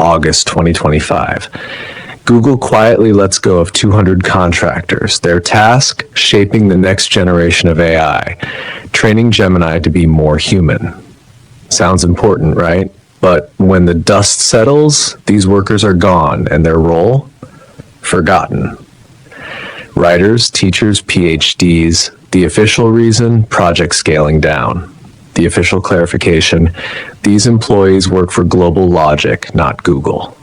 August 2025. Google quietly lets go of 200 contractors. Their task, shaping the next generation of AI, training Gemini to be more human. Sounds important, right? But when the dust settles, these workers are gone and their role, forgotten. Writers, teachers, PhDs, the official reason, project scaling down. The official clarification, these employees work for Global Logic, not Google.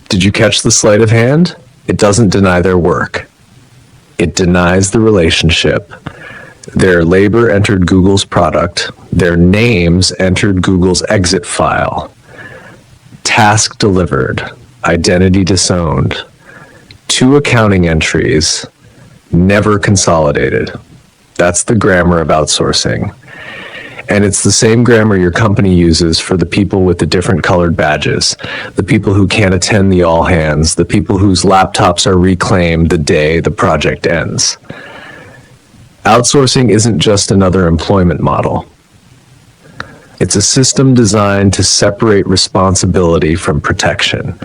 Did you catch the sleight of hand? It doesn't deny their work. It denies the relationship. Their labor entered Google's product. Their names entered Google's exit file. Task delivered. Identity disowned. 2 accounting entries. Never consolidated. That's the grammar of outsourcing. And it's the same grammar your company uses for the people with the different colored badges, the people who can't attend the all hands, the people whose laptops are reclaimed the day the project ends. Outsourcing isn't just another employment model. It's a system designed to separate responsibility from protection.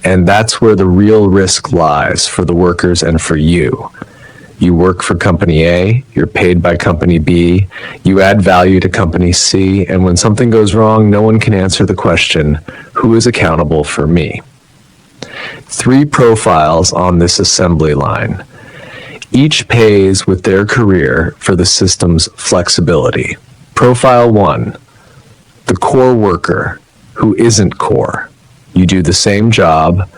And that's where the real risk lies for the workers and for you. You work for company A, you're paid by company B, you add value to company C, and when something goes wrong, no one can answer the question, who is accountable for me? 3 profiles on this assembly line. Each pays with their career for the system's flexibility. Profile 1, the core worker who isn't core. You do the same job,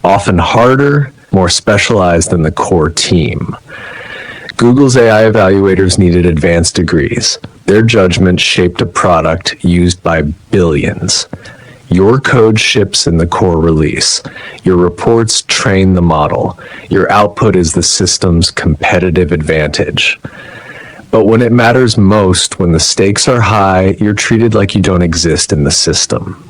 often harder, more specialized than the core team. Google's AI evaluators needed advanced degrees. Their judgment shaped a product used by billions. Your code ships in the core release. Your reports train the model. Your output is the system's competitive advantage. But when it matters most, when the stakes are high, you're treated like you don't exist in the system.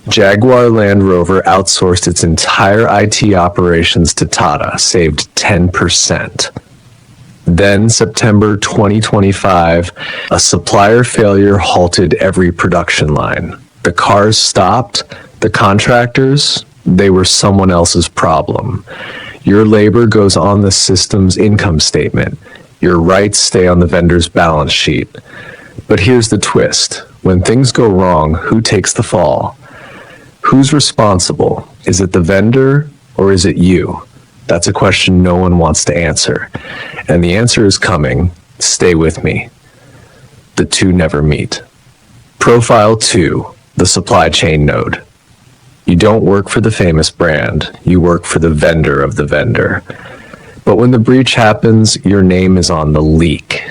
Jaguar Land Rover outsourced its entire IT operations to Tata, saved 10%. Then, September 2025, a supplier failure halted every production line. The cars stopped. The contractors, they were someone else's problem. Your labor goes on the system's income statement. Your rights stay on the vendor's balance sheet. But here's the twist. When things go wrong, who takes the fall? Who's responsible? Is it the vendor or is it you? That's a question no one wants to answer. And the answer is coming. Stay with me. The two never meet. Profile 2, the supply chain node. You don't work for the famous brand. You work for the vendor of the vendor. But when the breach happens, your name is on the leak.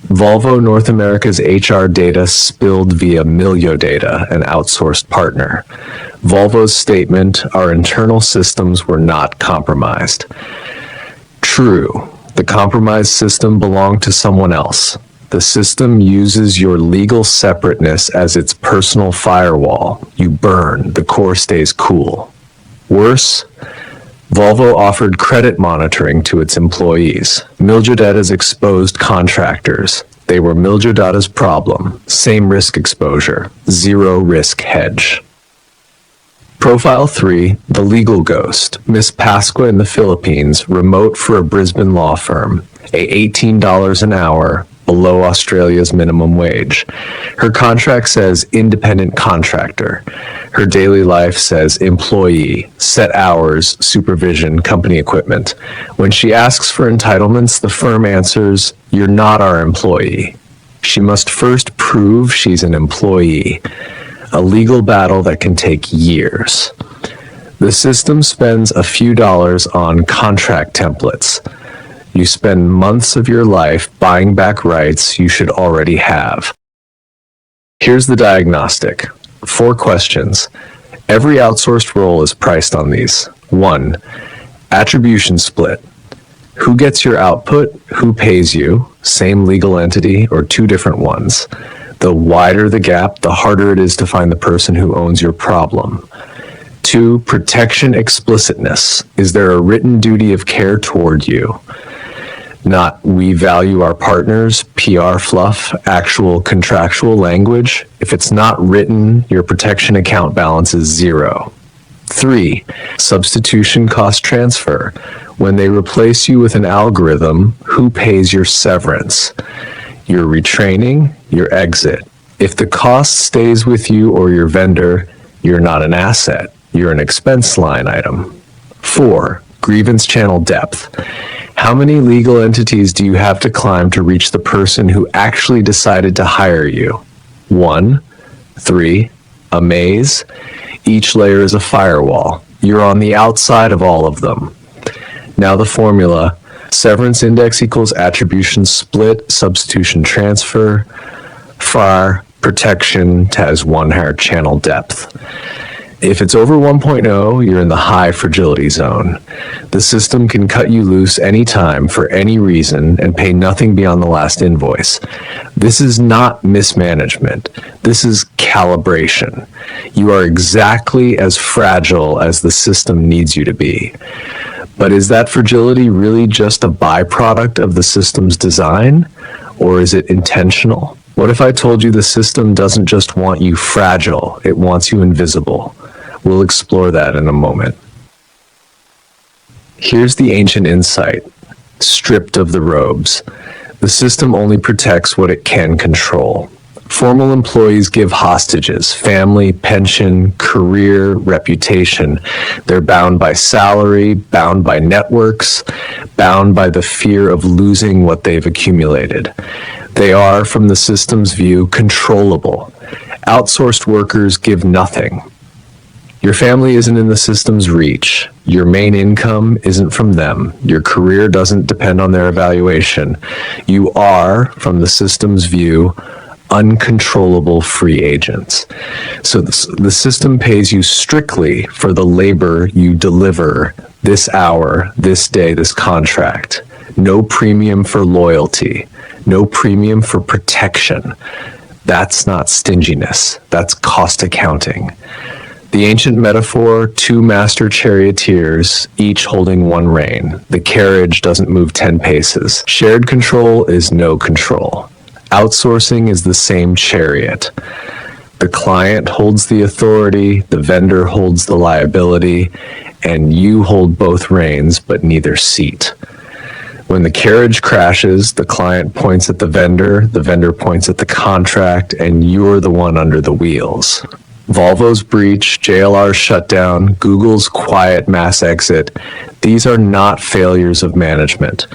Volvo North America's HR data spilled via Miliodata, an outsourced partner. Volvo's statement, our internal systems were not compromised. True, the compromised system belonged to someone else. The system uses your legal separateness as its personal firewall. You burn, the core stays cool. Worse, Volvo offered credit monitoring to its employees. Miliodata's exposed contractors. They were Miliodata's problem. Same risk exposure. Zero risk hedge. Profile 3, the legal ghost. Miss Pasqua in the Philippines, remote for a Brisbane law firm. $18 an hour, below Australia's minimum wage. Her contract says independent contractor. Her daily life says employee, set hours, supervision, company equipment. When she asks for entitlements, the firm answers, "You're not our employee." She must first prove she's an employee, a legal battle that can take years. The system spends a few dollars on contract templates. You spend months of your life buying back rights you should already have. Here's the diagnostic. 4 questions. Every outsourced role is priced on these. 1. Attribution split. Who gets your output? Who pays you? Same legal entity or 2 different ones? The wider the gap, the harder it is to find the person who owns your problem. 2. Protection explicitness. Is there a written duty of care toward you? Not "we value our partners," PR fluff, actual contractual language. If it's not written, your protection account balance is 0. 3. Substitution cost transfer. When they replace you with an algorithm, who pays your severance? Your retraining, your exit. If the cost stays with you or your vendor, you're not an asset. You're an expense line item. 4. Grievance channel depth. How many legal entities do you have to climb to reach the person who actually decided to hire you? 1, 3, a maze. Each layer is a firewall. You're on the outside of all of them. Now the formula: severance index equals attribution split, substitution transfer, FAR, protection, TAS 1 hair channel depth. If it's over 1.0, you're in the high fragility zone. The system can cut you loose anytime for any reason and pay nothing beyond the last invoice. This is not mismanagement. This is calibration. You are exactly as fragile as the system needs you to be. But is that fragility really just a byproduct of the system's design? Or is it intentional? What if I told you the system doesn't just want you fragile, it wants you invisible? We'll explore that in a moment. Here's the ancient insight. Stripped of the robes. The system only protects what it can control. Formal employees give hostages: family, pension, career, reputation. They're bound by salary, bound by networks, bound by the fear of losing what they've accumulated. They are, from the system's view, controllable. Outsourced workers give nothing. Your family isn't in the system's reach. Your main income isn't from them. Your career doesn't depend on their evaluation. You are, from the system's view, uncontrollable free agents. So the system pays you strictly for the labor you deliver this hour, this day, this contract. No premium for loyalty. No premium for protection. That's not stinginess. That's cost accounting. The ancient metaphor: 2 master charioteers, each holding 1 rein. The carriage doesn't move 10 paces. Shared control is no control. Outsourcing is the same chariot. The client holds the authority, the vendor holds the liability, and you hold both reins but neither seat. When the carriage crashes, the client points at the vendor points at the contract, and you're the one under the wheels. Volvo's breach, JLR's shutdown, Google's quiet mass exit, these are not failures of management.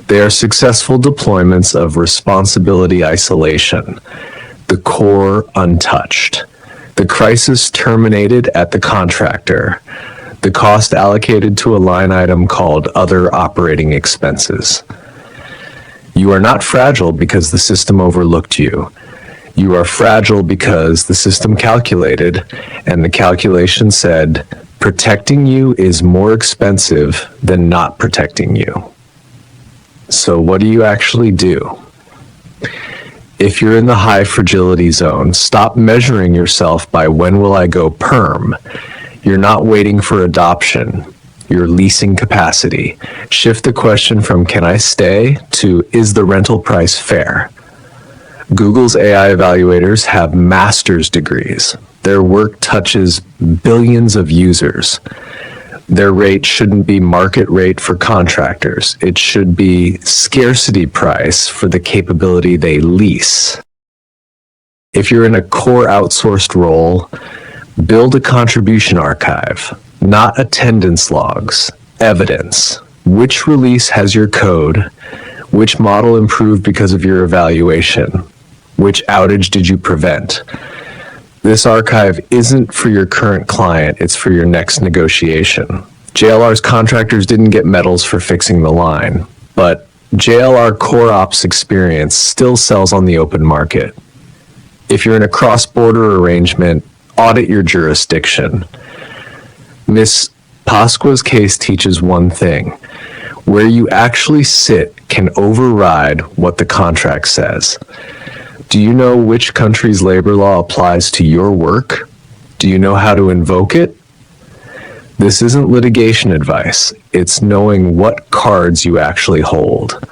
They are successful deployments of responsibility isolation, the core untouched. The crisis terminated at the contractor. The cost allocated to a line item called other operating expenses. You are not fragile because the system overlooked you. You are fragile because the system calculated, and the calculation said, protecting you is more expensive than not protecting you. So what do you actually do? If you're in the high fragility zone, stop measuring yourself by when will I go perm. You're not waiting for adoption. You're leasing capacity. Shift the question from can I stay to is the rental price fair? Google's AI evaluators have master's degrees. Their work touches billions of users. Their rate shouldn't be market rate for contractors. It should be scarcity price for the capability they lease. If you're in a core outsourced role, build a contribution archive, not attendance logs, evidence. Which release has your code? Which model improved because of your evaluation? Which outage did you prevent? This archive isn't for your current client, it's for your next negotiation. JLR's contractors didn't get medals for fixing the line, but JLR Core Ops experience still sells on the open market. If you're in a cross-border arrangement, audit your jurisdiction. Miss Pasqua's case teaches one thing. Where you actually sit can override what the contract says. Do you know which country's labor law applies to your work? Do you know how to invoke it? This isn't litigation advice. It's knowing what cards you actually hold.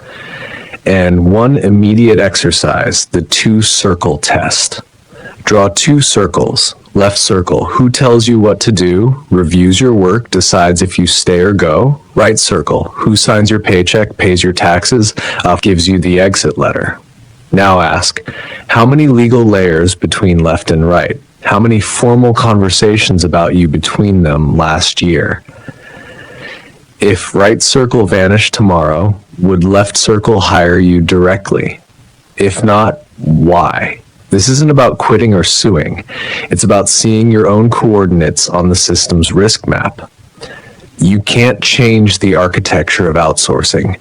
And one immediate exercise, the 2-circle test. Draw 2 circles. Left circle, who tells you what to do, reviews your work, decides if you stay or go. Right circle, who signs your paycheck, pays your taxes, gives you the exit letter. Now ask, how many legal layers between left and right? How many formal conversations about you between them last year? If right circle vanished tomorrow, would left circle hire you directly? If not, why? This isn't about quitting or suing. It's about seeing your own coordinates on the system's risk map. You can't change the architecture of outsourcing,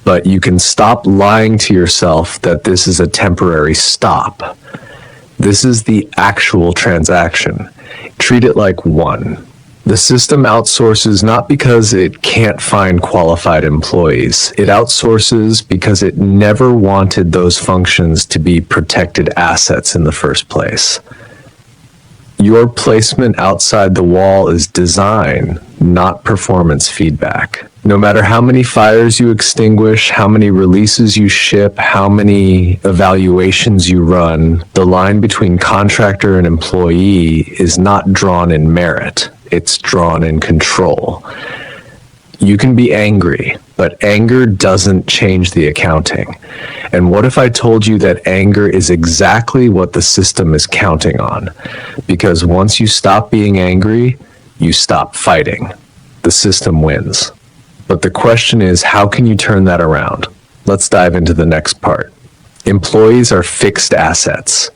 but you can stop lying to yourself that this is a temporary stop. This is the actual transaction. Treat it like one. The system outsources not because it can't find qualified employees. It outsources because it never wanted those functions to be protected assets in the first place. Your placement outside the wall is design, not performance feedback. No matter how many fires you extinguish, how many releases you ship, how many evaluations you run, the line between contractor and employee is not drawn in merit. It's drawn in control. You can be angry, but anger doesn't change the accounting. And what if I told you that anger is exactly what the system is counting on? Because once you stop being angry, you stop fighting. The system wins. But the question is, how can you turn that around? Let's dive into the next part. Employees are fixed assets.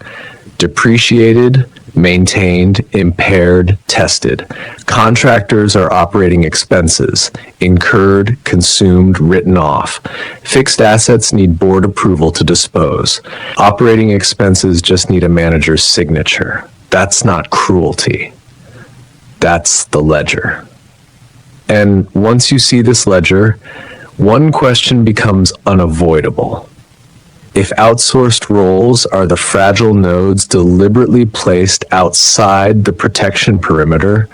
Depreciated, maintained, impaired, tested. Contractors are operating expenses, incurred, consumed, written off. Fixed assets need board approval to dispose. Operating expenses just need a manager's signature. That's not cruelty. That's the ledger. And once you see this ledger, one question becomes unavoidable. If outsourced roles are the fragile nodes deliberately placed outside the protection perimeter,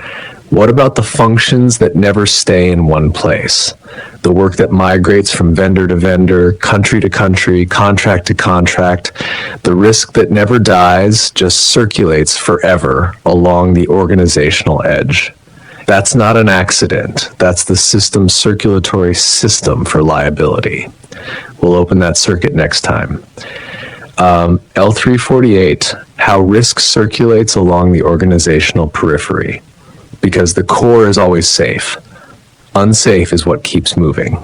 what about the functions that never stay in one place? The work that migrates from vendor to vendor, country to country, contract to contract, the risk that never dies, just circulates forever along the organizational edge. That's not an accident. That's the system's circulatory system for liability. We'll open that circuit next time. L3-48, how risk circulates along the organizational periphery. Because the core is always safe. Unsafe is what keeps moving.